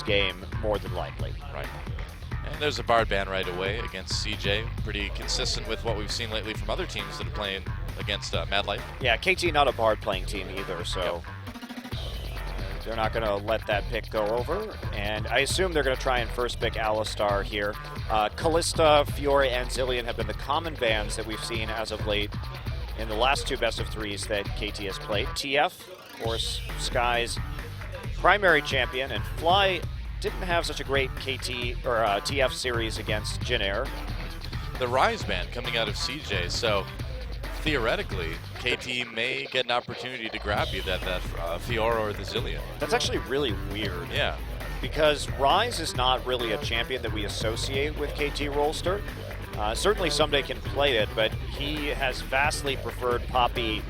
this game more than likely. Right. And there's a Bard ban right away against CJ. Pretty consistent with what we've seen lately from other teams that are playing against Mad Life. Yeah, KT not a Bard playing team either, so they're not going to let that pick go over. And I assume they're going to try and first pick Alistar here. Kalista, Fiora, and Zilean have been the common bans that we've seen as of late in the last two best of threes that KT has played. TF, of course, Sky's primary champion, and Fly didn't have such a great KT or TF series against Jin Air. The Rise ban coming out of CJ, so theoretically, KT may get an opportunity to grab you that Fiora or the Zilean. That's actually really weird. Yeah. Because Rise is not really a champion that we associate with KT Rolster. Certainly Someday can play it, but he has vastly preferred Poppy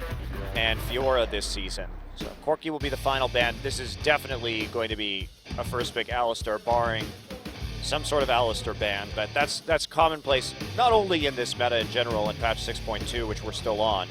and Fiora this season. So Corki will be the final ban. This is definitely going to be a first pick Alistar, barring some sort of Alistar ban, but that's commonplace not only in this meta in general in patch 6.2, which we're still on,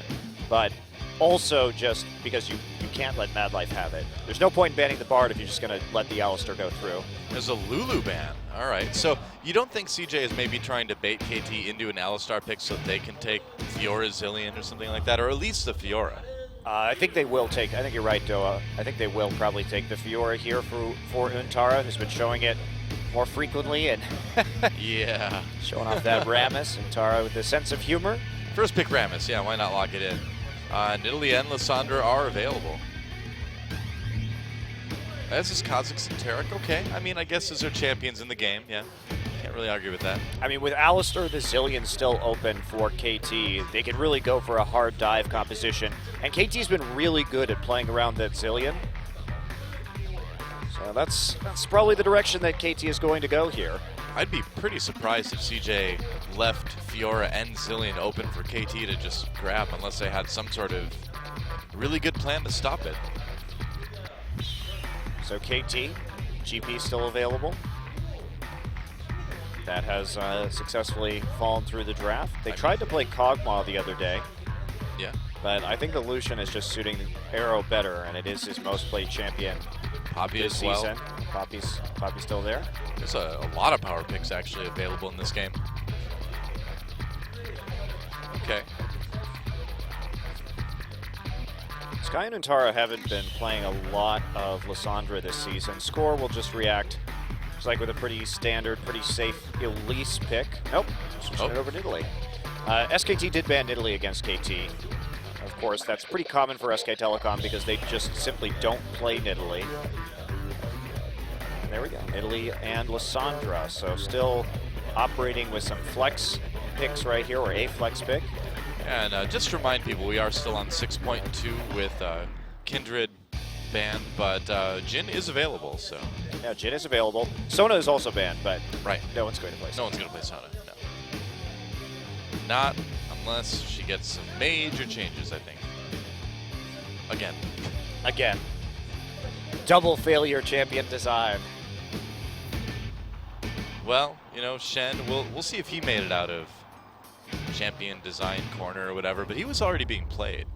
but also just because you can't let Mad Life have it. There's no point in banning the Bard if you're just going to let the Alistar go through. There's a Lulu ban. All right, so you don't think CJ is maybe trying to bait KT into an Alistar pick so they can take Fiora Zilean or something like that, or at least the Fiora? I think they will take, I think you're right, Doa. I think they will probably take the Fiora here for Untara, who's been showing it more frequently and yeah, showing off that Rammus. Untara with a sense of humor. First pick Rammus, yeah, why not lock it in? Nidalee and Lissandra are available. This is Kha'Zix and Taric, okay. I mean, I guess those are champions in the game, yeah. Can't really argue with that. I mean, with Alistar, the Zilean still open for KT, they can really go for a hard dive composition. And KT's been really good at playing around that Zilean. So that's probably the direction that KT is going to go here. I'd be pretty surprised if CJ left Fiora and Zilean open for KT to just grab unless they had some sort of really good plan to stop it. So KT, GP still available. That has successfully fallen through the draft. They tried to play Kog'Maw the other day. Yeah. But I think the Lucian is just suiting Arrow better, and it is his most played champion Poppy this as well. season. Poppy's still there. There's a lot of power picks actually available in this game. Okay. Sky and Untara haven't been playing a lot of Lissandra this season. Score will just react. Looks like with a pretty standard, pretty safe Elise pick. Nope, switching it over to Nidalee. SKT did ban Nidalee against KT. Of course, that's pretty common for SK Telecom because they just simply don't play Nidalee. And there we go, Nidalee and Lissandra. So still operating with some flex picks right here, or a flex pick. And just to remind people, we are still on 6.2 with Kindred banned, but Jin is available, so. Yeah, Jin is available. Sona is also banned, but no one's going to play Sona. No one's going to play Sona, no. Not unless she gets some major changes, I think. Again. Double failure champion design. Well, you know, Shen, we'll see if he made it out of champion design corner or whatever, but he was already being played.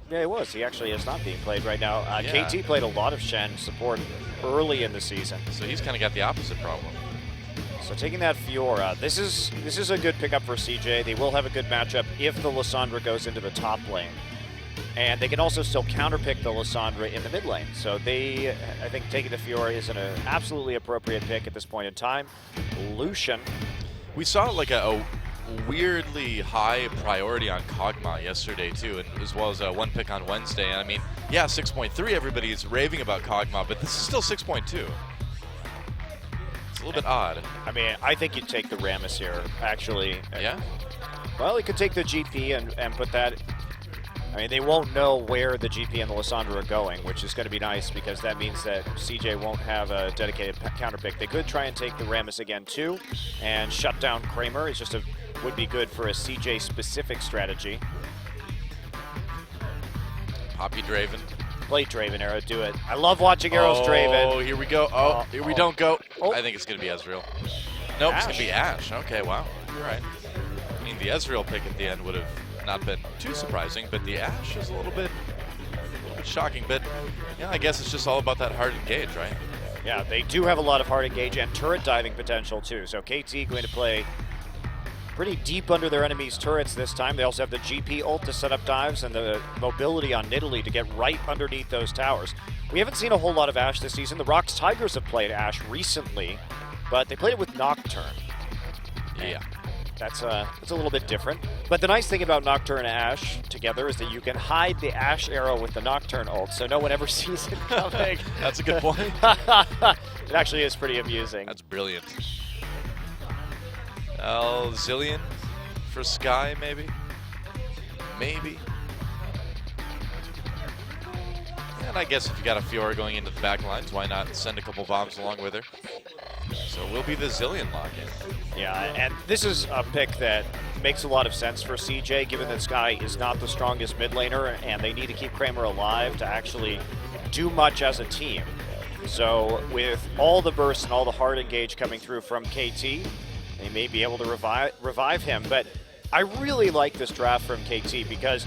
Yeah, he was. He actually is not being played right now. Yeah. KT played a lot of Shen support early in the season. So he's kind of got the opposite problem. So taking that Fiora, this is a good pickup for CJ. They will have a good matchup if the Lissandra goes into the top lane. And they can also still counterpick the Lissandra in the mid lane. So I think taking the Fiora is an absolutely appropriate pick at this point in time. Lucian. We saw like a weirdly high priority on Kog'Maw yesterday too, and as well as one pick on Wednesday. And I mean, yeah, 6.3, everybody's raving about Kog'Maw, but this is still 6.2. It's a little bit odd. I mean, I think you'd take the Rammus here, actually. Yeah? Well, you could take the GP and put that. I mean, they won't know where the GP and the Lissandra are going, which is going to be nice because that means that CJ won't have a dedicated counter pick. They could try and take the Rammus again too, and shut down Kramer. It's just would be good for a CJ specific strategy. Poppy Draven. Play Draven, Arrow, do it. I love watching Arrow's Draven. Oh, here we go. Here we don't go. I think it's going to be Ezreal. Nope, Ashe. it's going to be Ashe. Okay, wow. You're right. I mean, the Ezreal pick at the end would have not been too surprising, but the Ashe is a little bit shocking. But yeah, I guess it's just all about that hard engage, right? Yeah, they do have a lot of hard engage and turret diving potential too. So KT going to play pretty deep under their enemies' turrets this time. They also have the GP ult to set up dives and the mobility on Nidalee to get right underneath those towers. We haven't seen a whole lot of Ashe this season. The Rocks Tigers have played Ashe recently, but they played it with Nocturne. Yeah. That's a little bit different. But the nice thing about Nocturne and Ashe together is that you can hide the Ashe arrow with the Nocturne ult, so no one ever sees it coming. That's a good point. It actually is pretty amusing. That's brilliant. Zillion for Sky, maybe? Maybe. And I guess if you got a Fiora going into the back lines, why not send a couple bombs along with her? So it will be the Zillion lock-in. Yeah, and this is a pick that makes a lot of sense for CJ, given that Sky is not the strongest mid laner, and they need to keep Kramer alive to actually do much as a team. So with all the bursts and all the hard engage coming through from KT, they may be able to revive him. But I really like this draft from KT because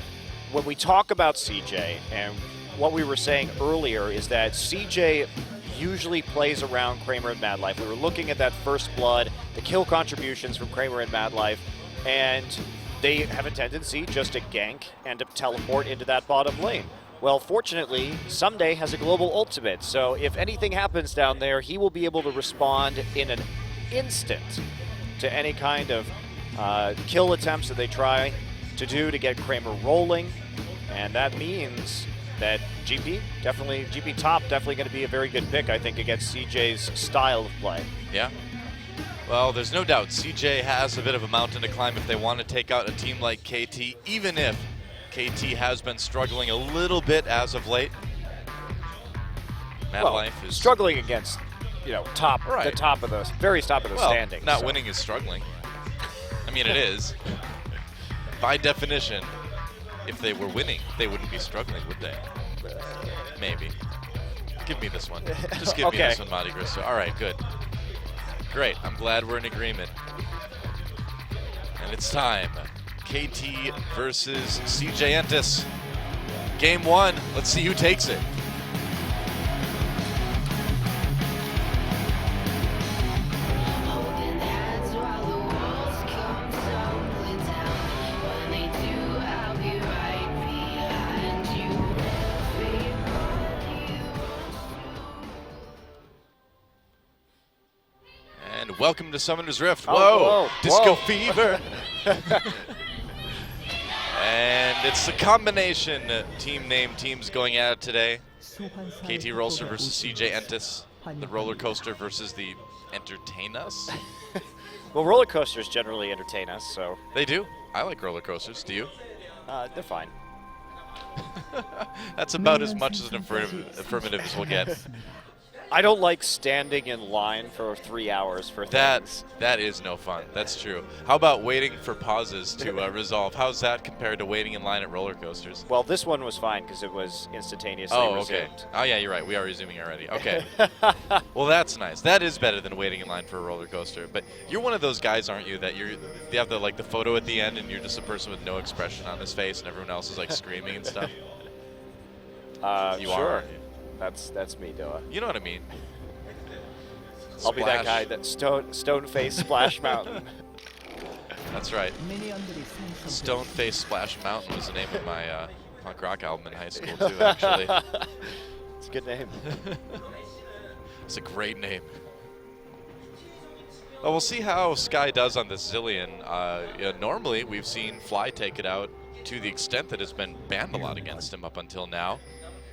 when we talk about CJ, and what we were saying earlier is that CJ usually plays around Kramer and Mad Life. We were looking at that first blood, the kill contributions from Kramer and Mad Life, and they have a tendency just to gank and to teleport into that bottom lane. Well, fortunately, Someday has a global ultimate, so if anything happens down there, he will be able to respond in an instant to any kind of kill attempts that they try to do to get Kramer rolling, and that means that GP top definitely going to be a very good pick, I think, against CJ's style of play. Yeah. Well, there's no doubt CJ has a bit of a mountain to climb if they want to take out a team like KT, even if KT has been struggling a little bit as of late. Mad Life is struggling against, top, right. The top of the very top of the standings. Not winning is struggling. I mean, it is. By definition, if they were winning, they wouldn't be struggling, would they? Maybe. Give me this one. Just give me this one, Monte Cristo. All right, good. Great. I'm glad we're in agreement. And it's time. KT versus CJ Entus. Game 1. Let's see who takes it. Welcome to Summoner's Rift. Whoa, Disco Fever. And it's a combination teams going at it today. KT Rolster versus CJ Entus. The roller coaster versus the entertain us. Well, roller coasters generally entertain us, so. They do. I like roller coasters. Do you? They're fine. That's about as much as an affirmative as we'll get. I don't like standing in line for 3 hours for things. That is no fun. That's true. How about waiting for pauses to resolve? How's that compared to waiting in line at roller coasters? Well, this one was fine because it was instantaneously resumed. Oh, yeah, you're right. We are resuming already. Okay. Well, that's nice. That is better than waiting in line for a roller coaster. But you're one of those guys, aren't you, that you have the photo at the end and you're just a person with no expression on his face and everyone else is like screaming and stuff? You sure. are. That's me, Doa. You know what I mean. I'll be that guy that stone face Splash Mountain. That's right. Stone Face Splash Mountain was the name of my punk rock album in high school too, actually. It's a good name. It's a great name. Well, we'll see how Sky does on this Zillion. Normally, we've seen Fly take it out to the extent that it's been banned a lot against him up until now.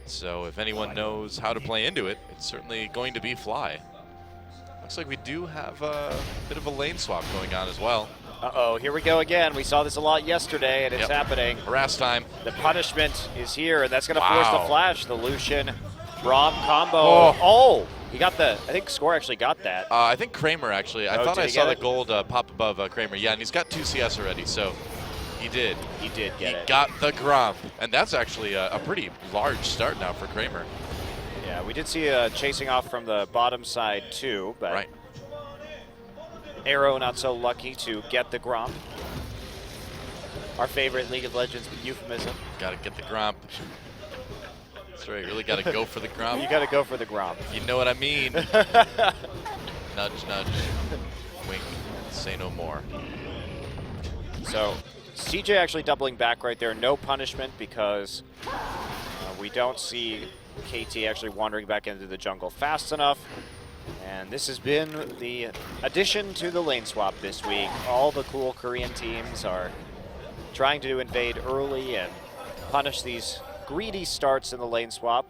So if anyone knows how to play into it, it's certainly going to be Fly. Looks like we do have a bit of a lane swap going on as well. Uh-oh, here we go again. We saw this a lot yesterday, and it's happening. Harass time. The punishment is here, and that's going to force the flash. The Lucian Braum combo. Oh, he got I think Score actually got that. I think Kramer actually. I thought I saw the gold pop above Kramer. Yeah, and he's got 2 CS already, so he did. He did get it. He got the Gromp, and that's actually a pretty large start now for Kramer. Yeah, we did see chasing off from the bottom side too, but right. Arrow not so lucky to get the Gromp. Our favorite League of Legends euphemism. Got to get the Gromp. That's right. Really got to go for the Grom. You got to go for the Grom. You know what I mean. Nudge, nudge. Wink. Say no more. So CJ actually doubling back right there. No punishment because we don't see KT actually wandering back into the jungle fast enough. And this has been the addition to the lane swap this week. All the cool Korean teams are trying to invade early and punish these greedy starts in the lane swap.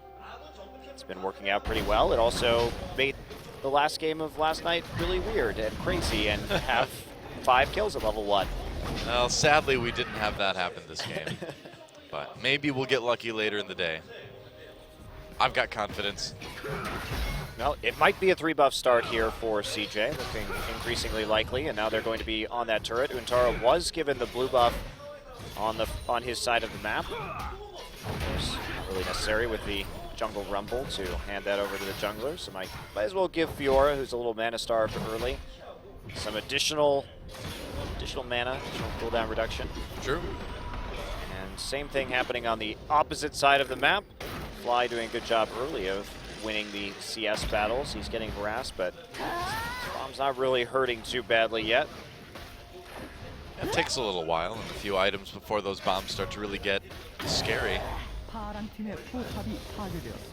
It's been working out pretty well. It also made the last game of last night really weird and crazy and have 5 kills at level 1. Well, sadly, we didn't have that happen this game. But maybe we'll get lucky later in the day. I've got confidence. Well, it might be a 3-buff start here for CJ, looking increasingly likely, and now they're going to be on that turret. Untara was given the blue buff on his side of the map. Of course, not really necessary with the jungle rumble to hand that over to the jungler, so might as well give Fiora, who's a little mana starved early, some additional mana, additional cooldown reduction. True. And same thing happening on the opposite side of the map. Fly doing a good job early of winning the CS battles. He's getting harassed, but his bomb's not really hurting too badly yet. It takes a little while and a few items before those bombs start to really get scary.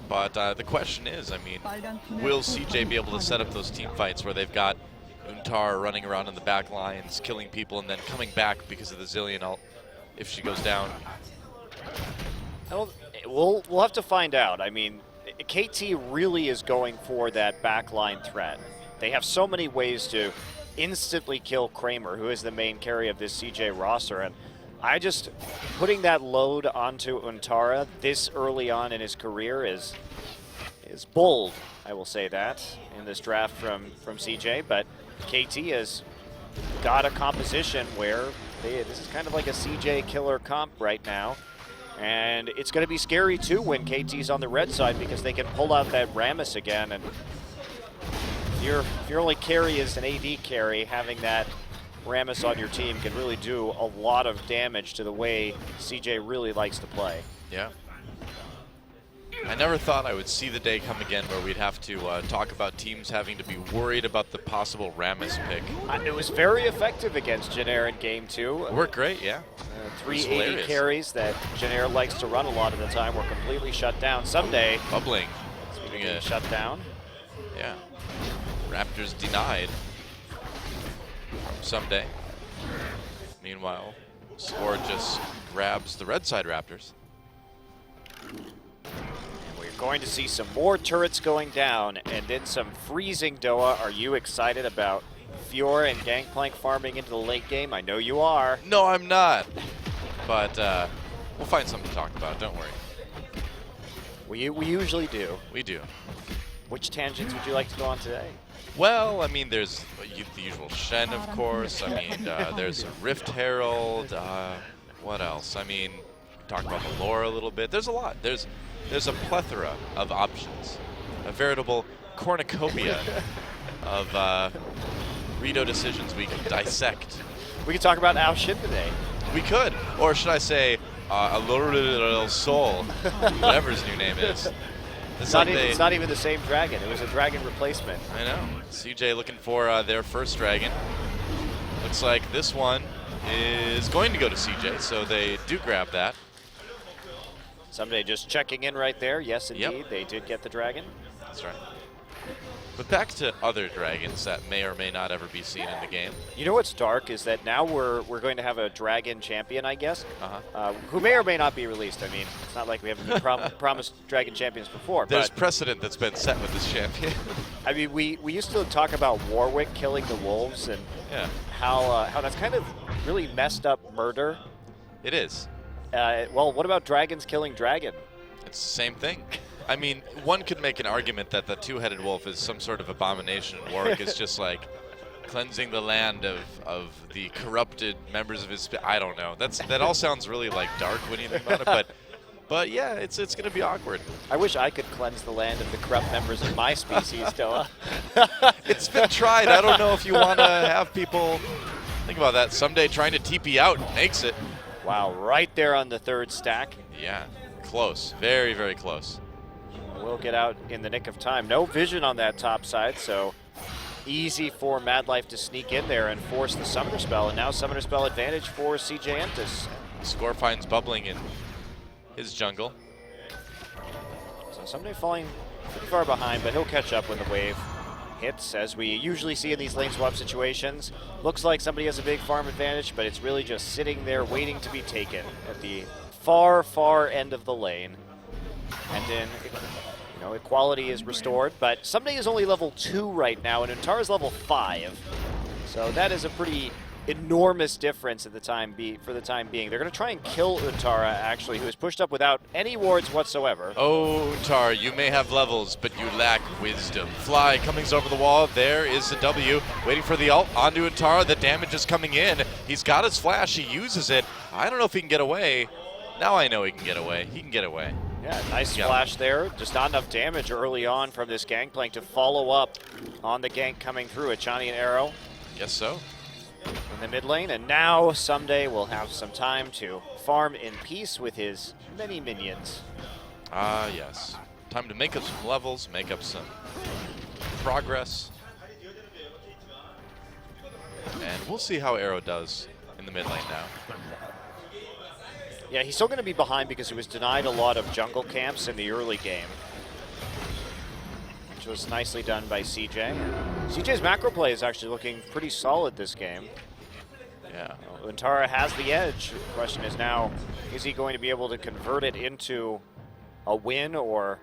But the question is, I mean, will CJ be able to set up those team fights where they've got Untar running around in the back lines, killing people, and then coming back because of the Zillion ult if she goes down? We'll have to find out. I mean, KT really is going for that backline threat. They have so many ways to instantly kill Kramer, who is the main carry of this CJ roster, and putting that load onto Untara this early on in his career is bold, I will say that, in this draft from CJ, but KT has got a composition where this is kind of like a CJ killer comp right now. And it's going to be scary too when KT's on the red side because they can pull out that Rammus again. And if your only carry is an AD carry, having that Rammus on your team can really do a lot of damage to the way CJ really likes to play. Yeah. I never thought I would see the day come again where we'd have to talk about teams having to be worried about the possible Rammus pick. It was very effective against Jenner in Game 2. It worked great, yeah. 380 carries that Jenner likes to run a lot of the time were completely shut down. Someday, bubbling. Speaking of shut down. Yeah. Raptors denied from Someday. Meanwhile, Score just grabs the red side Raptors. We're going to see some more turrets going down and then some freezing Doa. Are you excited about Fiora and Gangplank farming into the late game? I know you are. No, I'm not. But we'll find something to talk about, don't worry. We usually do. We do. Which tangents would you like to go on today? Well, I mean, there's the usual Shen, of course. I mean, there's a Rift Herald. What else? I mean, talk about the lore a little bit. There's a lot. There's a plethora of options. A veritable cornucopia of Rito decisions we can dissect. We could talk about Ao Shin today. We could. Or should I say, Allure del Sol, whatever his new name is. It's not even the same dragon. It was a dragon replacement. I know. CJ looking for their first dragon. Looks like this one is going to go to CJ, so they do grab that. Someday just checking in right there. Yes, indeed, Yep. They did get the dragon. That's right. But back to other dragons that may or may not ever be seen in the game. You know what's dark is that now we're going to have a dragon champion, I guess, Uh-huh. who may or may not be released. I mean, it's not like we haven't been promised dragon champions before. There's but, precedent that's been set with this champion. I mean, we used to talk about Warwick killing the wolves and Yeah. how that's kind of really messed up murder. It is. Well, what about dragons killing dragon? It's the same thing. I mean, one could make an argument that the two-headed wolf is some sort of abomination. Warwick is just like cleansing the land of the corrupted members of his. I don't know. That all sounds really like dark when you think about it. But yeah, it's going to be awkward. I wish I could cleanse the land of the corrupt members of my species, Doa. It's been tried. I don't know if you want to have people think about that. Someday trying to TP out makes it. Wow, right there on the third stack. Yeah, close. Very, very close. will get out in the nick of time. No vision on that top side, so easy for Madlife to sneak in there and force the Summoner Spell, and now Summoner Spell advantage for CJ Entus. Score finds bubbling in his jungle. So Someday falling pretty far behind, but he'll catch up when the wave hits, as we usually see in these lane swap situations. Looks like somebody has a big farm advantage, but it's really just sitting there waiting to be taken at the far, far end of the lane. And then, equality is restored, but Someday is only level 2 right now, and Untara is level 5. So that is a pretty enormous difference at the for the time being. They're going to try and kill Untara, actually, who is pushed up without any wards whatsoever. Oh, Untara, you may have levels, but you lack wisdom. Fly coming over the wall. There is the W. Waiting for the ult onto Untara. The damage is coming in. He's got his flash. He uses it. I don't know if he can get away. Now I know he can get away. He can get away. Yeah, nice flash there. Just not enough damage early on from this Gangplank to follow up on the gank coming through. Achani and Arrow. Guess so. In the mid lane, and now Someday will have some time to farm in peace with his many minions. Ah, yes. Time to make up some levels, make up some progress. And we'll see how Arrow does in the mid lane now. Yeah, he's still going to be behind because he was denied a lot of jungle camps in the early game, which was nicely done by CJ. CJ's macro play is actually looking pretty solid this game. Yeah. Untara has the edge. The question is now, is he going to be able to convert it into a win or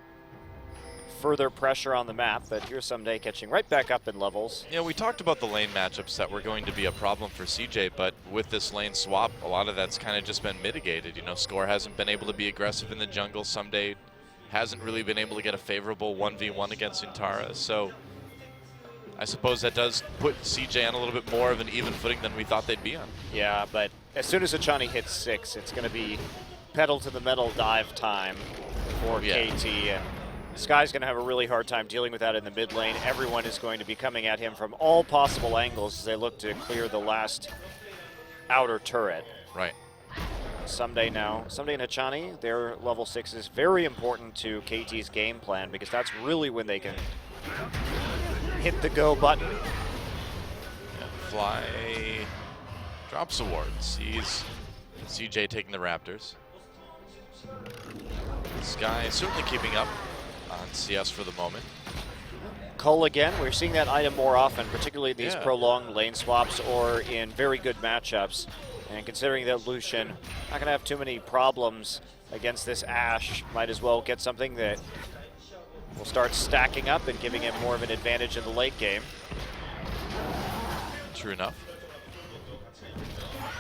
further pressure on the map? But here's Someday catching right back up in levels. Yeah, we talked about the lane matchups that were going to be a problem for CJ, but with this lane swap, a lot of that's kind of just been mitigated. Score hasn't been able to be aggressive in the jungle. Someday hasn't really been able to get a favorable 1v1 against Untara, so I suppose that does put CJ on a little bit more of an even footing than we thought they'd be on. Yeah, but as soon as Achani hits 6, it's going to be pedal to the metal dive time for KT. And Sky's going to have a really hard time dealing with that in the mid lane. Everyone is going to be coming at him from all possible angles as they look to clear the last outer turret. Right. Someday and Achani, their level 6 is very important to KT's game plan, because that's really when they can hit the go button. Yeah, Fly drops a ward. Sees CJ taking the Raptors. Sky is certainly keeping up on CS for the moment. Cull again, we're seeing that item more often, particularly in these prolonged lane swaps or in very good matchups. And considering that Lucian not going to have too many problems against this Ashe, might as well get something that will start stacking up and giving him more of an advantage in the late game. True enough.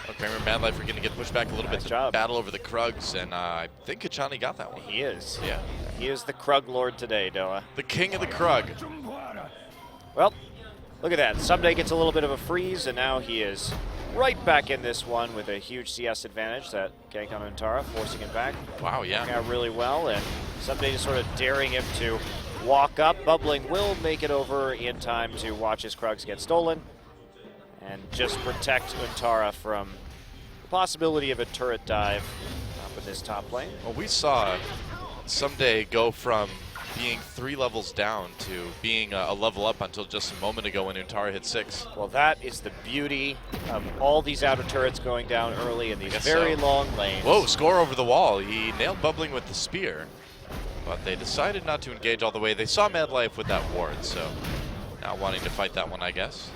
Okay, remember Madlife are going to get pushed back a little bit to battle over the Krugs, and I think Achani got that one. He is. Yeah. He is the Krug Lord today, Doa. The king of the Krug. Well, look at that. Someday gets a little bit of a freeze, and now he is right back in this one with a huge CS advantage. That gank on Untara, forcing him back. Wow, yeah. Working out really well, and Someday just sort of daring him to walk up. Bubbling will make it over in time to watch his Krugs get stolen and just protect Untara from the possibility of a turret dive up in this top lane. Well, we saw Someday go from being 3 levels down to being a level up until just a moment ago when Untara hit 6. Well, that is the beauty of all these outer turrets going down early in these very long lanes. Whoa, Score over the wall. He nailed Bubbling with the spear, but they decided not to engage all the way. They saw Madlife with that ward, so now wanting to fight that one, I guess.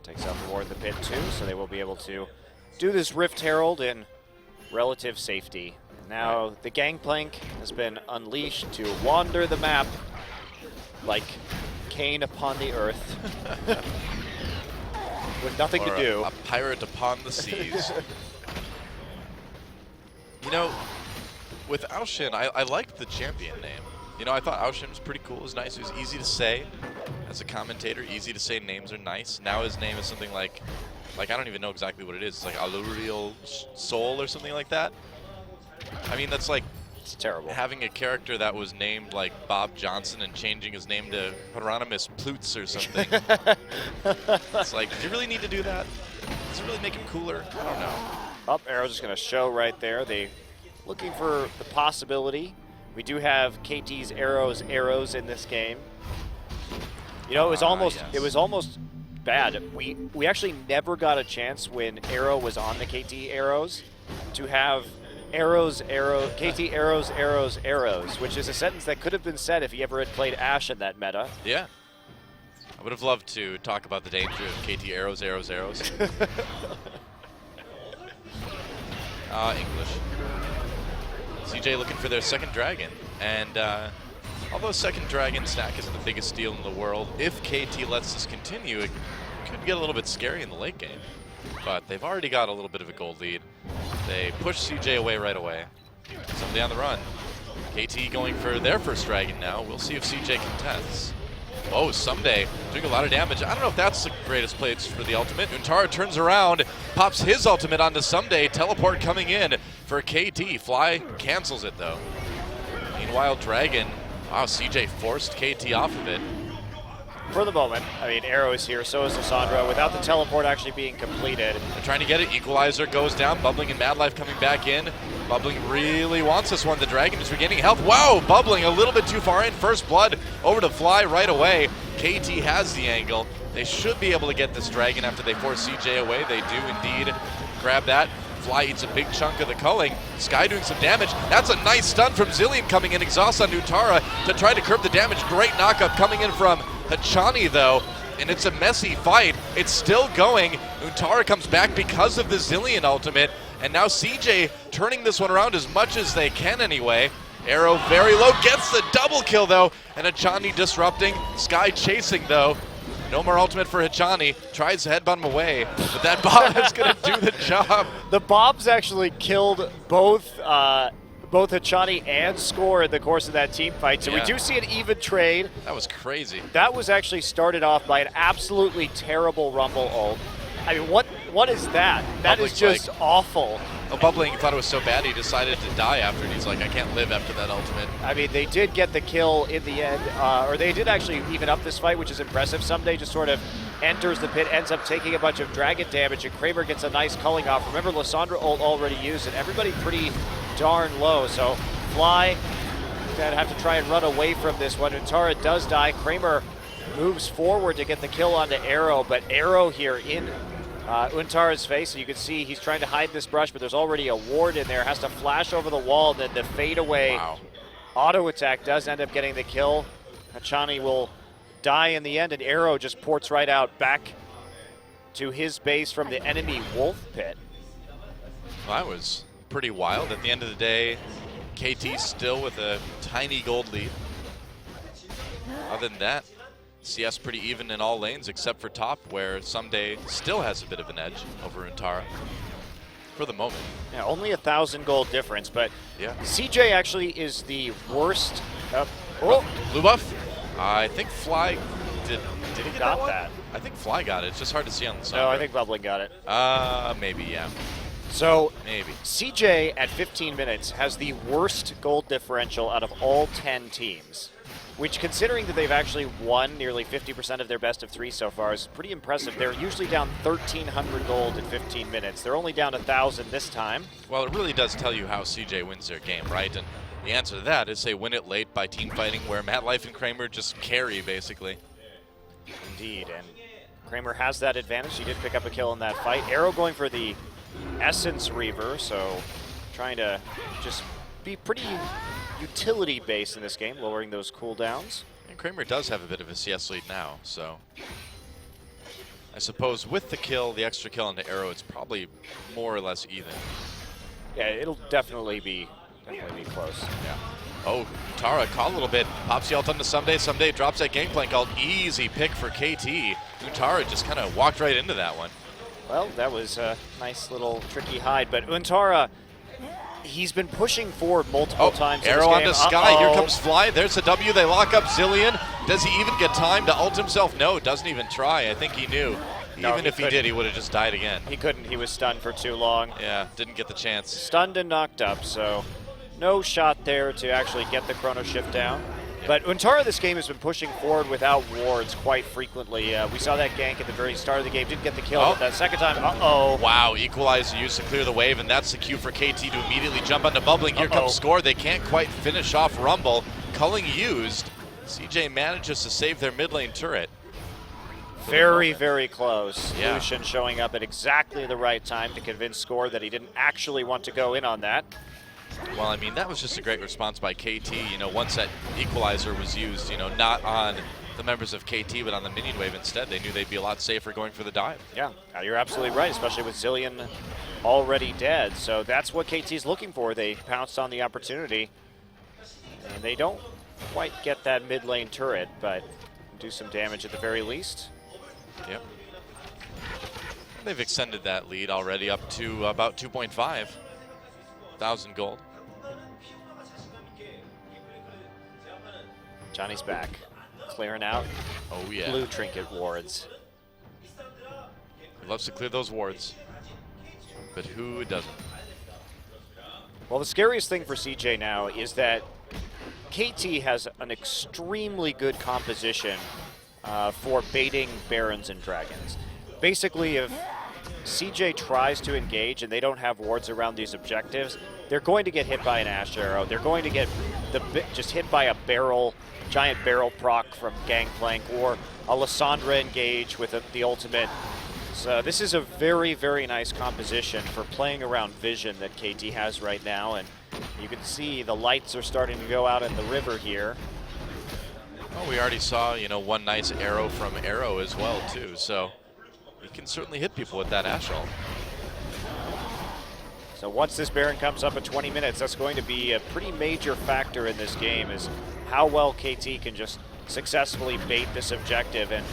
Takes out the ward in the pit too, so they will be able to do this Rift Herald in relative safety. Now the Gangplank has been unleashed to wander the map like Cain upon the earth with nothing to do. A pirate upon the seas. With Aushin, I liked the champion name. I thought Aushin was pretty cool. It was nice. It was easy to say as a commentator. Easy to say names are nice. Now his name is something like I don't even know exactly what it is. It's like Allurial Soul or something like that. I mean, that's like it's terrible. Having a character that was named like Bob Johnson and changing his name to Hieronymus Plutz or something. It's like, do you really need to do that? Does it really make him cooler? I don't know. Arrow's just going to show right there. They looking for the possibility We do have KT's arrows in this game. You know, it was almost bad. We actually never got a chance when Arrow was on the KT arrows to have KT arrows, which is a sentence that could have been said if he ever had played Ashe in that meta. Yeah. I would have loved to talk about the danger of KT arrows. English. CJ looking for their second dragon. And although second dragon stack isn't the biggest steal in the world, if KT lets this continue, it could get a little bit scary in the late game. But they've already got a little bit of a gold lead. They push CJ away right away. Somebody on the run. KT going for their first dragon now. We'll see if CJ contests. Oh, Someday doing a lot of damage. I don't know if that's the greatest place for the ultimate. Untara turns around, pops his ultimate onto Someday. Teleport coming in for KT. Fly cancels it though. Meanwhile, Dragon. Wow, CJ forced KT off of it. For the moment, I mean, Arrow is here, so is Lissandra, without the teleport actually being completed. They're trying to get it. Equalizer goes down. Bubbling and Mad Life coming back in. Bubbling really wants this one. The Dragon is regaining health. Wow, Bubbling a little bit too far in. First blood over to Fly right away. KT has the angle. They should be able to get this Dragon after they force CJ away. They do indeed grab that. Fly eats a big chunk of the culling. Sky doing some damage. That's a nice stun from Zillion coming in. Exhaust on Untara to try to curb the damage. Great knockup coming in from Hachani though. And it's a messy fight. It's still going. Untara comes back because of the Zillion ultimate. And now CJ turning this one around as much as they can anyway. Arrow very low. Gets the double kill though. And Hachani disrupting. Sky chasing though. No more ultimate for Hachani. Tries to headbutt him away, but that bomb is going to do the job. The bombs actually killed both Hachani and Score in the course of that team fight. So we do see an even trade. That was crazy. That was actually started off by an absolutely terrible Rumble ult. I mean, what is that? That is just awful. Oh, Bubbling thought it was so bad he decided to die after, and he's like, I can't live after that ultimate. I mean, they did get the kill in the end, or they did actually even up this fight, which is impressive. Someday just sort of enters the pit, ends up taking a bunch of dragon damage, and Kramer gets a nice culling off. Remember, Lissandra ult already used, and everybody pretty darn low. So Fly gonna have to try and run away from this one. Untara does die. Kramer moves forward to get the kill onto Arrow, but Arrow here in Untara's face, and you can see he's trying to hide this brush, but there's already a ward in there. Has to flash over the wall, then the fade away auto attack does end up getting the kill. Hachani will die in the end, and Arrow just ports right out back to his base from the enemy wolf pit. Well, that was pretty wild. At the end of the day, KT still with a tiny gold lead. Other than that, CS pretty even in all lanes except for top, where Someday still has a bit of an edge over Untara for the moment. Yeah, only 1,000 gold difference, but CJ actually is the worst. Blue buff. I think Fly did he get got that? That? I think Fly got it. It's just hard to see on the side. No, I think Bubbling got it. Maybe, yeah. So maybe CJ at 15 minutes has the worst gold differential out of all 10 teams. Which, considering that they've actually won nearly 50% of their best of 3 so far, is pretty impressive. They're usually down 1,300 gold in 15 minutes. They're only down 1,000 this time. Well, it really does tell you how CJ wins their game, right? And the answer to that is they win it late by team fighting, where Mad Life and Kramer just carry, basically. Indeed, and Kramer has that advantage. He did pick up a kill in that fight. Arrow going for the Essence Reaver, so trying to just be pretty utility based in this game, lowering those cooldowns. And Kramer does have a bit of a CS lead now, so I suppose with the kill, the extra kill on the Arrow, it's probably more or less even. Yeah, it'll definitely be close. Yeah. Oh, Tara caught a little bit. Pops the ult onto Someday. Someday drops that gangplank ult. Easy pick for KT. Untara just kind of walked right into that one. Well, that was a nice little tricky hide, but Untara, he's been pushing forward multiple times. Arrow onto Sky. Here comes Fly. There's a W. They lock up Zillion. Does he even get time to ult himself? No, doesn't even try. I think he knew. Even if he did, he would have just died again. He couldn't. He was stunned for too long. Yeah, didn't get the chance. Stunned and knocked up, so no shot there to actually get the chrono shift down. Yeah. But Untara this game has been pushing forward without wards quite frequently. We saw that gank at the very start of the game, didn't get the kill, but that second time, Wow, Equalizer used to clear the wave, and that's the cue for KT to immediately jump onto Bubbling. Here comes Score. They can't quite finish off Rumble. Culling used. CJ manages to save their mid lane turret. Very, very close. Yeah. Lucian showing up at exactly the right time to convince Score that he didn't actually want to go in on that. Well, I mean, that was just a great response by KT. You know, once that Equalizer was used, you know, not on the members of KT, but on the minion wave instead, they knew they'd be a lot safer going for the dive. Yeah, you're absolutely right, especially with Zillion already dead. So that's what KT's looking for. They pounced on the opportunity, and they don't quite get that mid lane turret, but do some damage at the very least. Yep. They've extended that lead already up to about 2.5 thousand gold. Johnny's back, clearing out Oh yeah. blue trinket wards. He loves to clear those wards, but who doesn't? Well, the scariest thing for CJ now is that KT has an extremely good composition for baiting Barons and Dragons. Basically, if CJ tries to engage and they don't have wards around these objectives, they're going to get hit by an Ash Arrow. They're going to get just hit by a giant barrel proc from Gangplank, or a Lysandra engage with the ultimate. So this is a very, very nice composition for playing around vision that KT has right now, and you can see the lights are starting to go out in the river here. Well, we already saw, you know, one nice arrow from Arrow as well, too. So he can certainly hit people with that Ash ult. So once this Baron comes up at 20 minutes, that's going to be a pretty major factor in this game, is how well KT can just successfully bait this objective and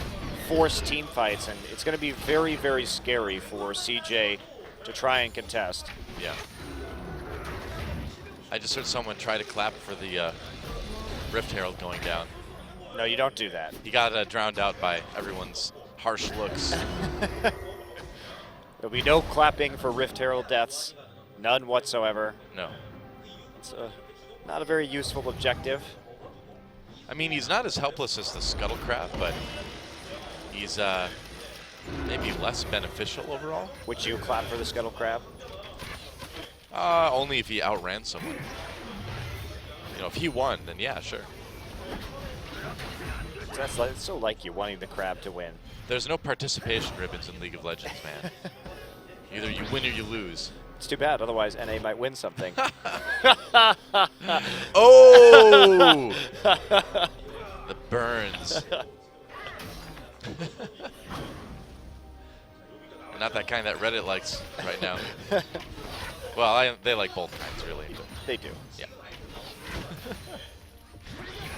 force team fights. And it's going to be very, very scary for CJ to try and contest. Yeah. I just heard someone try to clap for the Rift Herald going down. No, you don't do that. He got drowned out by everyone's harsh looks. There'll be no clapping for Rift Herald deaths. None whatsoever. No. It's not a very useful objective. I mean, he's not as helpless as the Scuttle Crab, but he's maybe less beneficial overall. Would you clap for the Scuttle Crab? Only if he outran someone. You know, if he won, then yeah, sure. It's so like you wanting the crab to win. There's no participation ribbons in League of Legends, man. Either you win or you lose. It's too bad, otherwise NA might win something. Oh! The burns. Not that kind that Reddit likes right now. Well, they like both kinds, really. But They do. yeah.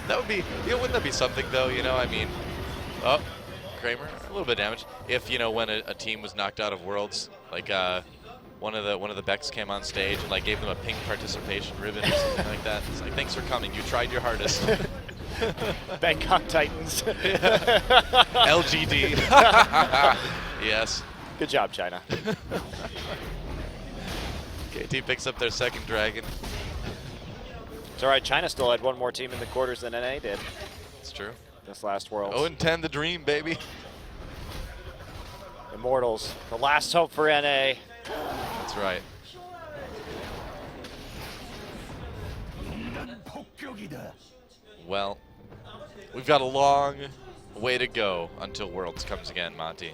That would be, you know, wouldn't that be something though? You know, I mean, oh, Kramer, a little bit of damage. If, you know, when a team was knocked out of Worlds, like one of the Becks came on stage and like gave them a pink participation ribbon or something like that. It's like, thanks for coming. You tried your hardest. Bangkok Titans. LGD. Yes. Good job, China. KT picks up their second dragon. It's all right. China still had one more team in the quarters than NA did It's true. this last World. 0-10 the dream, baby. Immortals, the last hope for NA. That's right. Well, we've got a long way to go until Worlds comes again, Monty.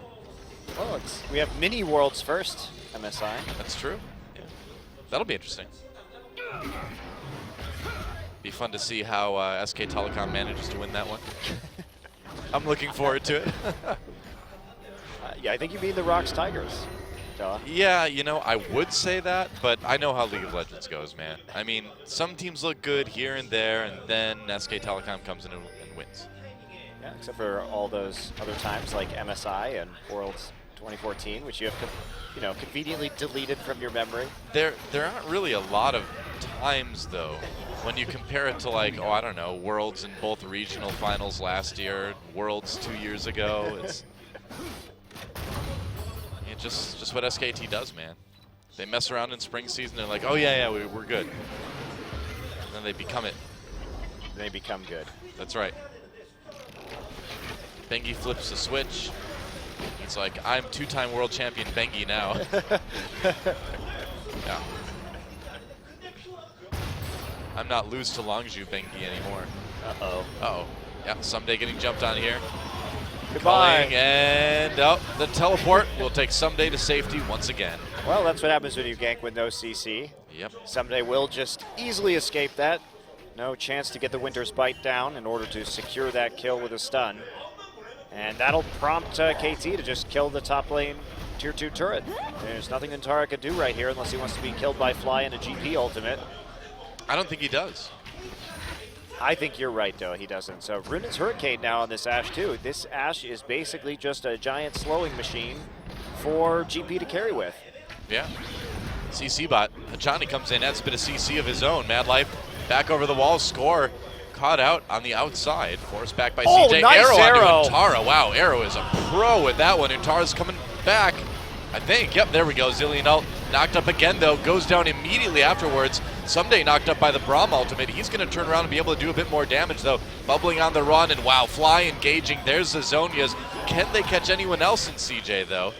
Oh, we have mini Worlds first, MSI. That's true. Yeah. That'll be interesting. Be fun to see how SK Telecom manages to win that one. I'm looking forward to it. Yeah, I think you mean the Rocks Tigers. Yeah, you know, I would say that, but I know how League of Legends goes, man. I mean, some teams look good here and there, and then SK Telecom comes in and wins. Yeah, except for all those other times like MSI and Worlds 2014, which you have, conveniently deleted from your memory. There aren't really a lot of times, though, when you compare it to, like, oh, I don't know, Worlds in both regional finals last year, Worlds 2 years ago. It's just what SKT does, man. They mess around in spring season. They're like, oh, yeah, we're good. And then they become it. they become good. That's right. Bengi flips the switch. He's like, I'm two-time world champion Bengi now. Yeah. I'm not lose to Longzhu Bengi anymore. Uh-oh. Uh-oh. Yeah, Someday getting jumped on here. Goodbye. Calling, and the teleport will take Someday to safety once again. Well, that's what happens when you gank with no CC. Yep. Someday will just easily escape that. No chance to get the Winter's Bite down in order to secure that kill with a stun. And that'll prompt KT to just kill the top lane tier 2 turret. There's nothing Nantara could do right here unless he wants to be killed by Fly in a GP ultimate. I don't think he does. I think you're right, though. He doesn't. So Runa's Hurricane now on this Ashe, too. This Ashe is basically just a giant slowing machine for GP to carry with. Yeah. CC bot. Johnny comes in, adds a bit of CC of his own. Mad Life back over the wall. Score caught out on the outside. Forced back by CJ. Nice arrow onto Untara. Wow, Arrow is a pro with that one. Untara's coming back, I think. Yep, there we go. Zillion ult knocked up again, though. Goes down immediately afterwards. Someday knocked up by the Braum ultimate. He's going to turn around and be able to do a bit more damage, though. Bubbling on the run, and wow, Fly engaging. There's the Zonias. Can they catch anyone else in CJ, though?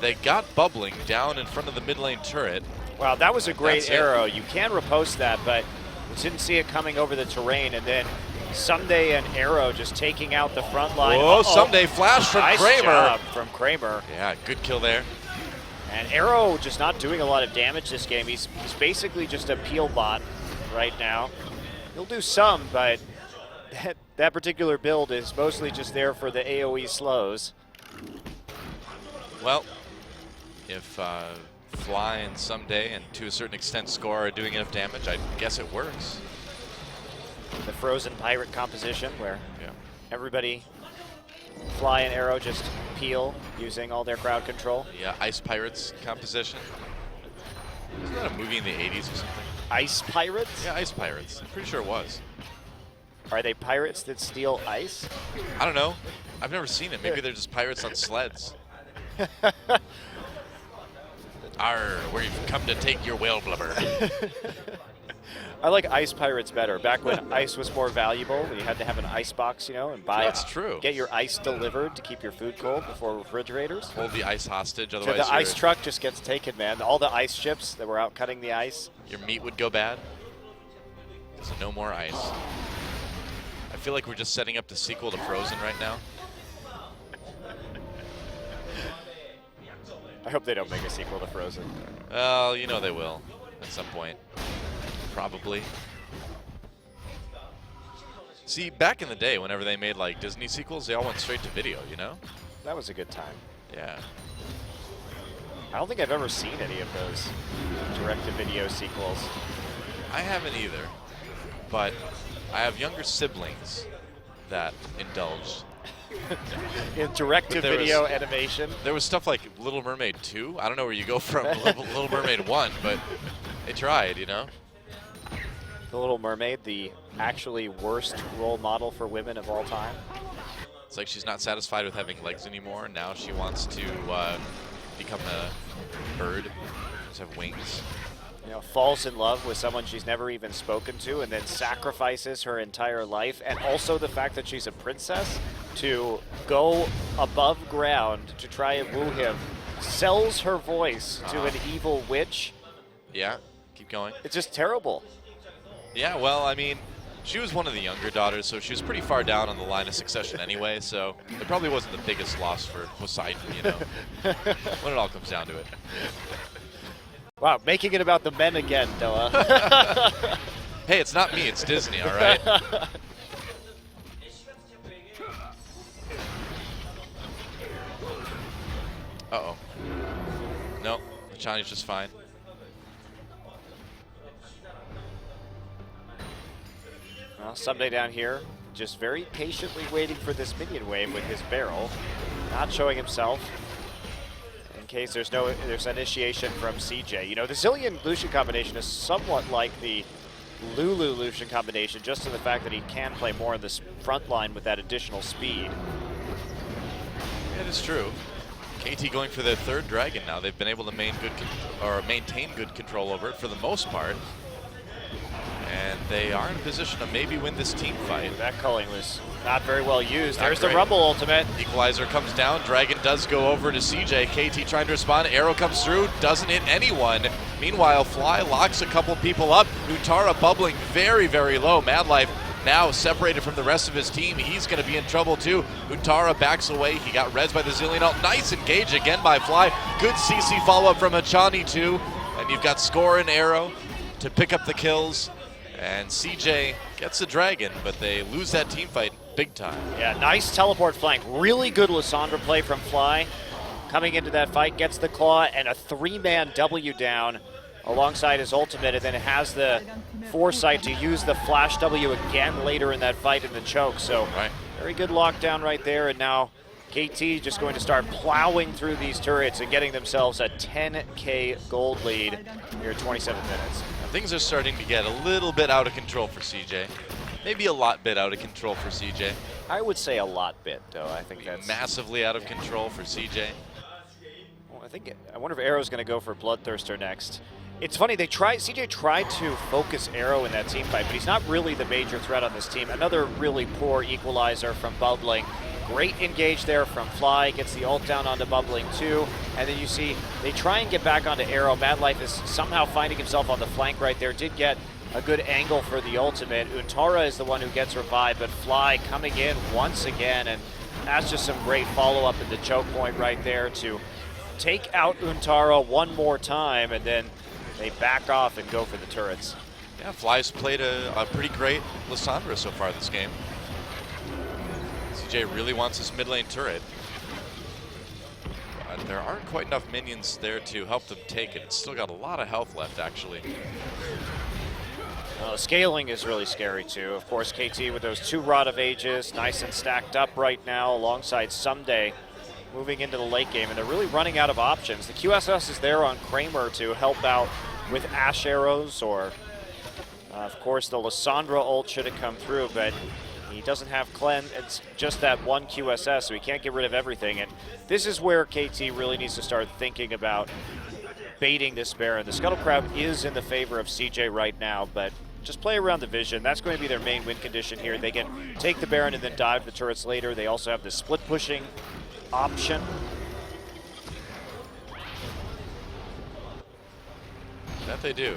They got Bubbling down in front of the mid lane turret. Wow, that was a great That's arrow. You can repost that, but didn't see it coming over the terrain, and then Someday and Arrow just taking out the front line. Whoa, Someday flash from nice Kramer. Job from Kramer. Yeah, good kill there. And Arrow just not doing a lot of damage this game. He's basically just a peel bot right now. He'll do some, but that particular build is mostly just there for the AoE slows. Well, if Fly and Someday and to a certain extent Score are doing enough damage, I guess it works. The Frozen Pirate composition where everybody, Fly and Arrow, just peel using all their crowd control. Yeah, Ice Pirates composition. Isn't that a movie in the 80s or something? Ice Pirates? Yeah, Ice Pirates. I'm pretty sure it was. Are they pirates that steal ice? I don't know. I've never seen it. Maybe they're just pirates on sleds. Arr, we've come to take your whale blubber. I like Ice Pirates better. Back when ice was more valuable, you had to have an ice box, you know, and buy. That's true. Get your ice delivered to keep your food cold before refrigerators. Hold the ice hostage, So otherwise the ice truck just gets taken, man. All the ice ships that were out cutting the ice. your meat would go bad. So no more ice. I feel like we're just setting up the sequel to Frozen right now. I hope they don't make a sequel to Frozen. Well, you know they will at some point. Probably. See, back in the day, whenever they made like Disney sequels, they all went straight to video, you know? That was a good time. Yeah. I don't think I've ever seen any of those direct-to-video sequels. I haven't either, but I have younger siblings that indulged. In direct-to-video animation? There was stuff like Little Mermaid 2. I don't know where you go from Little Mermaid 1, but they tried, you know? The Little Mermaid, the actually worst role model for women of all time. It's like she's not satisfied with having legs anymore. Now she wants to become a bird, just have wings. You know, falls in love with someone she's never even spoken to and then sacrifices her entire life, and also the fact that she's a princess, to go above ground to try and woo him, sells her voice to an evil witch. Yeah, keep going. It's just terrible. Yeah, well, I mean, she was one of the younger daughters, so she was pretty far down on the line of succession anyway, so it probably wasn't the biggest loss for Poseidon, you know, when it all comes down to it. Wow, making it about the men again, Noah. Hey, it's not me, it's Disney, all right? Uh-oh. No, Johnny's just fine. Well, Someday down here, just very patiently waiting for this minion wave with his barrel, not showing himself in case there's initiation from CJ. You know, the Zillion Lucian combination is somewhat like the Lulu Lucian combination, just in the fact that he can play more in this front line with that additional speed. It is true. KT going for their third dragon now. They've been able to maintain good control over it for the most part. And they are in a position to maybe win this team fight. That culling was not very well used. Not There's great. the Rumble ultimate. Equalizer comes down. Dragon does go over to CJ. KT trying to respond. Arrow comes through. Doesn't hit anyone. Meanwhile, Fly locks a couple people up. Untara bubbling very, very low. Madlife now separated from the rest of his team. He's going to be in trouble too. Untara backs away. He got res by the Zillion ult. Nice engage again by Fly. Good CC follow-up from Hachani too. And you've got Score and Arrow to pick up the kills. And CJ gets the Dragon, but they lose that team fight big time. Yeah, nice teleport flank. Really good Lissandra play from Fly. Coming into that fight, gets the claw and a 3-man W down alongside his ultimate, and then has the foresight to use the flash W again later in that fight in the choke. So very good lockdown right there, and now KT just going to start plowing through these turrets and getting themselves a 10K gold lead here at 27 minutes. Things are starting to get a little bit out of control for CJ. Maybe a lot bit out of control for CJ. I would say a lot bit, though. I think that's massively out of control for CJ. Well, I wonder if Arrow's going to go for Bloodthirster next. It's funny, CJ tried to focus Arrow in that team fight, but he's not really the major threat on this team. Another really poor equalizer from Bubbling. Great engage there from Fly, gets the ult down onto Bubbling too. And then you see they try and get back onto Arrow. Madlife is somehow finding himself on the flank right there. Did get a good angle for the ultimate. Untara is the one who gets revived, but Fly coming in once again, and that's just some great follow-up at the choke point right there to take out Untara one more time, and then they back off and go for the turrets. Yeah, Fly's played a pretty great Lissandra so far this game. CJ really wants his mid lane turret. But there aren't quite enough minions there to help them take it. It's still got a lot of health left, actually. Scaling is really scary too. Of course, KT with those 2 Rod of Ages, nice and stacked up right now alongside Someday moving into the late game, and they're really running out of options. The QSS is there on Kramer to help out with Ash Arrows, or of course the Lissandra ult should have come through, but he doesn't have cleanse. It's just that one QSS, so he can't get rid of everything. And this is where KT really needs to start thinking about baiting this Baron. The Scuttle Crab is in the favor of CJ right now, but just play around the vision. That's going to be their main win condition here. They can take the Baron and then dive the turrets later. They also have the split pushing option. That they do.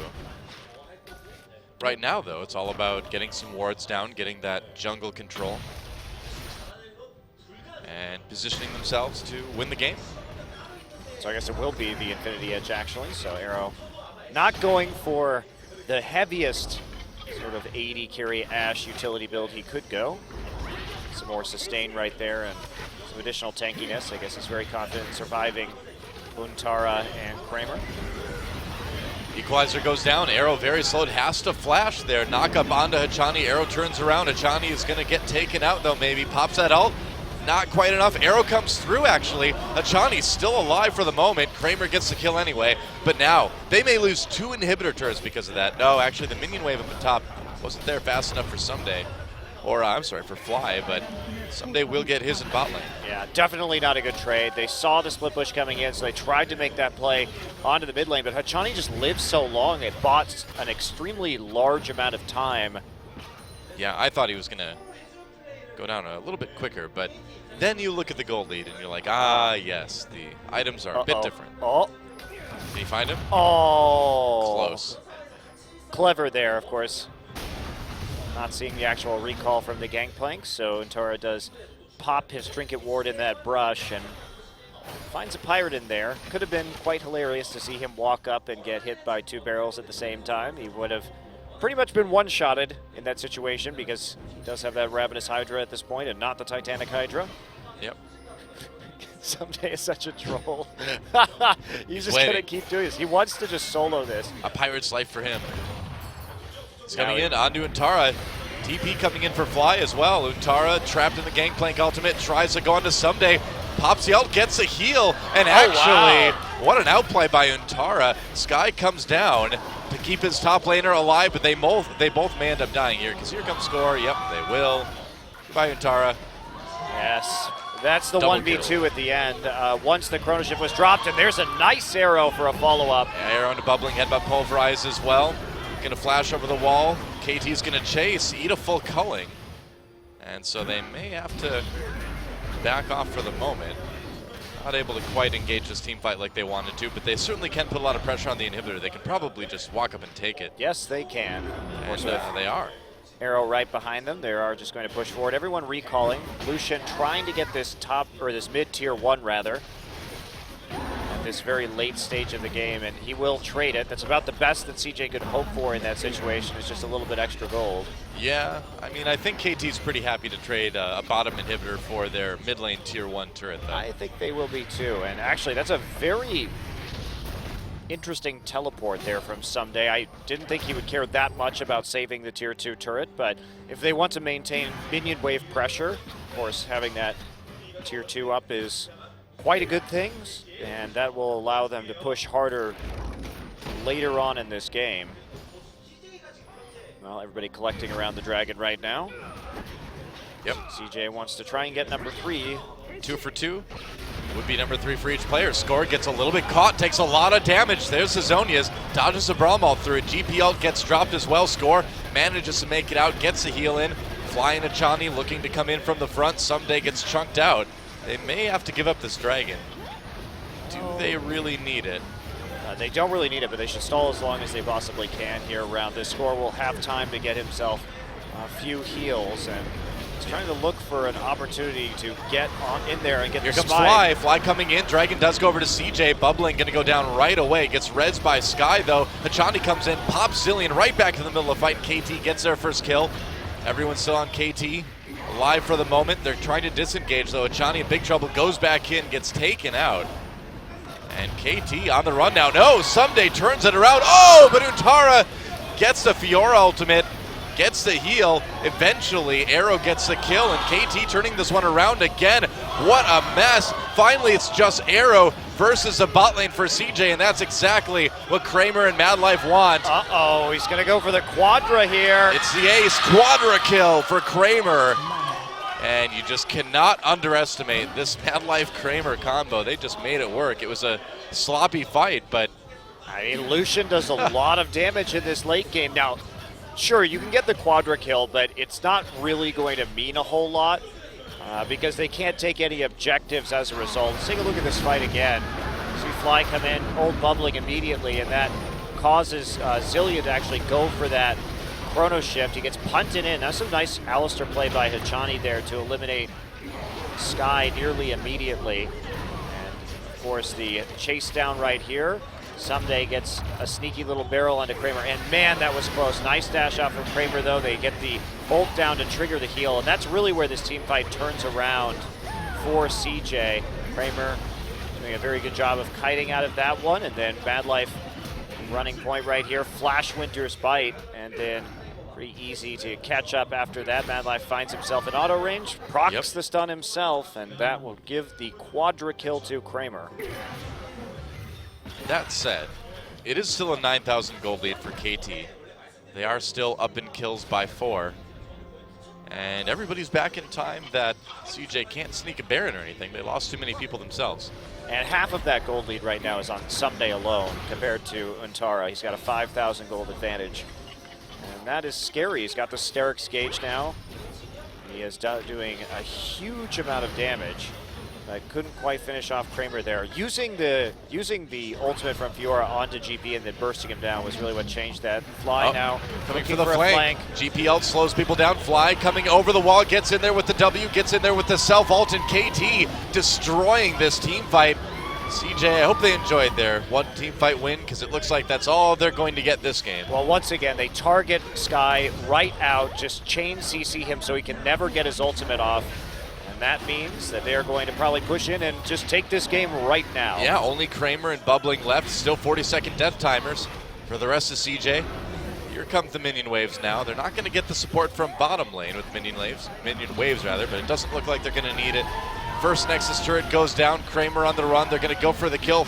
Right now, though, it's all about getting some wards down, getting that jungle control, and positioning themselves to win the game. So I guess it will be the Infinity Edge, actually. So Arrow not going for the heaviest sort of 80 carry Ashe utility build he could go. Some more sustain right there and some additional tankiness. I guess he's very confident in surviving Untara and Kramer. Equalizer goes down. Arrow very slow. Has to flash there. Knock up onto Hachani. Arrow turns around. Hachani is going to get taken out, though, maybe. Pops that ult. Not quite enough. Arrow comes through, actually. Hachani's still alive for the moment. Kramer gets the kill anyway. But now, they may lose 2 inhibitor turrets because of that. No, actually, the minion wave up the top wasn't there fast enough for Someday. Or, I'm sorry, for Fly, but Someday will get his in bot lane. Yeah, definitely not a good trade. They saw the split push coming in, so they tried to make that play onto the mid lane, but Hachani just lives so long, it bought an extremely large amount of time. Yeah, I thought he was going to go down a little bit quicker, but then you look at the gold lead and you're like, ah, yes, the items are a bit different. Oh. Did you find him? Oh. Close. Clever there, of course. Not seeing the actual recall from the Gangplank, so Untara does pop his Trinket Ward in that brush and finds a Pirate in there. Could have been quite hilarious to see him walk up and get hit by 2 barrels at the same time. He would have pretty much been one-shotted in that situation because he does have that Ravenous Hydra at this point and not the Titanic Hydra. Yep. Someday is such a troll. He's just going to keep doing this. He wants to just solo this. A Pirate's life for him. He's coming in onto Untara. TP coming in for Fly as well. Untara trapped in the Gangplank ultimate, tries to go onto Someday. Pops the ult, gets a heal, and what an outplay by Untara. Sky comes down to keep his top laner alive, but they both may end up dying here, because here comes Score. Yep, they will. Goodbye, Untara. Yes, that's the 1v2 at the end. Once the Chrono Shift was dropped, and there's a nice arrow for a follow-up. Yeah, arrow into Bubbling, headbutt pulverize as well. Gonna flash over the wall, KT's going to chase, eat a full culling. And so they may have to back off for the moment. Not able to quite engage this team fight like they wanted to, but they certainly can put a lot of pressure on the inhibitor. They can probably just walk up and take it. Yes, they can. And they are. Arrow right behind them. They are just going to push forward. Everyone recalling. Lucian trying to get this top, or this mid-tier 1 rather, at this very late stage of the game, and he will trade it. That's about the best that CJ could hope for in that situation. It's just a little bit extra gold. Yeah, I mean, I think KT's pretty happy to trade a bottom inhibitor for their mid lane tier 1 turret, though. I think they will be too, and actually that's a very interesting teleport there from Someday. I didn't think he would care that much about saving the tier 2 turret, but if they want to maintain minion wave pressure, of course having that tier 2 up is quite a good thing, and that will allow them to push harder later on in this game. Well, everybody collecting around the dragon right now. Yep. CJ wants to try and get number 3. 2 for 2. Would be number 3 for each player. Score gets a little bit caught, takes a lot of damage. There's Azonias, dodges a Brawl Maul through it. GP ult gets dropped as well. Score manages to make it out, gets the heal in. Flying Achani looking to come in from the front. Someday gets chunked out. They may have to give up this dragon. Do they really need it? They don't really need it, but they should stall as long as they possibly can here around this. Score will have time to get himself a few heals, and he's trying to look for an opportunity to get on in there and get Here the comes spy. Fly coming in. Dragon does go over to CJ. Bubbling going to go down right away. Gets rezzed by Sky though. Hachani comes in, pops Zillion right back to the middle of the fight. KT gets their first kill. Everyone's still on KT. Alive for the moment. They're trying to disengage though. Hachani in big trouble, goes back in, gets taken out. And KT on the run now. No, Someday turns it around. Oh, but Untara gets the Fiora ultimate, gets the heal. Eventually, Arrow gets the kill, and KT turning this one around again. What a mess. Finally, it's just Arrow versus the bot lane for CJ, and that's exactly what Kramer and Mad Life want. Uh-oh, he's going to go for the Quadra here. It's the ace quadra kill for Kramer. And you just cannot underestimate this Mad Life Kramer combo. They just made it work. It was a sloppy fight, but I mean, Lucian does a lot of damage in this late game. Now, sure, you can get the Quadra kill, but it's not really going to mean a whole lot because they can't take any objectives as a result. Let's take a look at this fight again. See Fly come in, old bubbling immediately, and that causes Zillion to actually go for that Chrono Shift. He gets punted in. That's some nice Alistar play by Hachani there to eliminate Sky nearly immediately. And of course the chase down right here. Someday gets a sneaky little barrel onto Kramer, and man, that was close. Nice dash out from Kramer though. They get the bolt down to trigger the heal, and that's really where this team fight turns around for CJ. Kramer doing a very good job of kiting out of that one, and then Mad Life running point right here. Flash Winter's Bite, and then pretty easy to catch up after that. Mad Life finds himself in auto range, procs the stun himself, and that will give the Quadra kill to Kramer. that said, it is still a 9,000 gold lead for KT. They are still up in kills by 4. And everybody's back in time that CJ can't sneak a Baron or anything. They lost too many people themselves. And half of that gold lead right now is on Someday alone compared to Untara. He's got a 5,000 gold advantage. And that is scary. He's got the Sterix gauge now. He is doing a huge amount of damage. I couldn't quite finish off Kramer there. Using the ultimate from Fiora onto GP and then bursting him down was really what changed that. Fly now coming for the flank. GP ult slows people down. Fly coming over the wall, gets in there with the W, gets in there with the self ult, and KT destroying this team fight. CJ, I hope they enjoyed their one team fight win, because it looks like that's all they're going to get this game. Well, once again, they target Sky right out, just chain CC him so he can never get his ultimate off. And that means that they are going to probably push in and just take this game right now. Yeah, only Kramer and Bubbling left. Still 40-second death timers for the rest of CJ. Here come the minion waves now. They're not going to get the support from bottom lane with minion waves, but it doesn't look like they're going to need it. First Nexus turret goes down. Kramer on the run. They're going to go for the kill.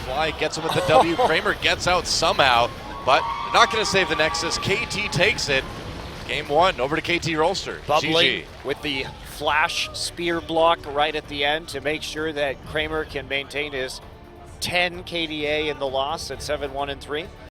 Fly gets him with the W. Kramer gets out somehow, but they're not going to save the Nexus. KT takes it. Game 1 over to KT Rolster. Bubbling GG. with the flash spear block right at the end to make sure that Kramer can maintain his 10 KDA in the loss at 7-1-3.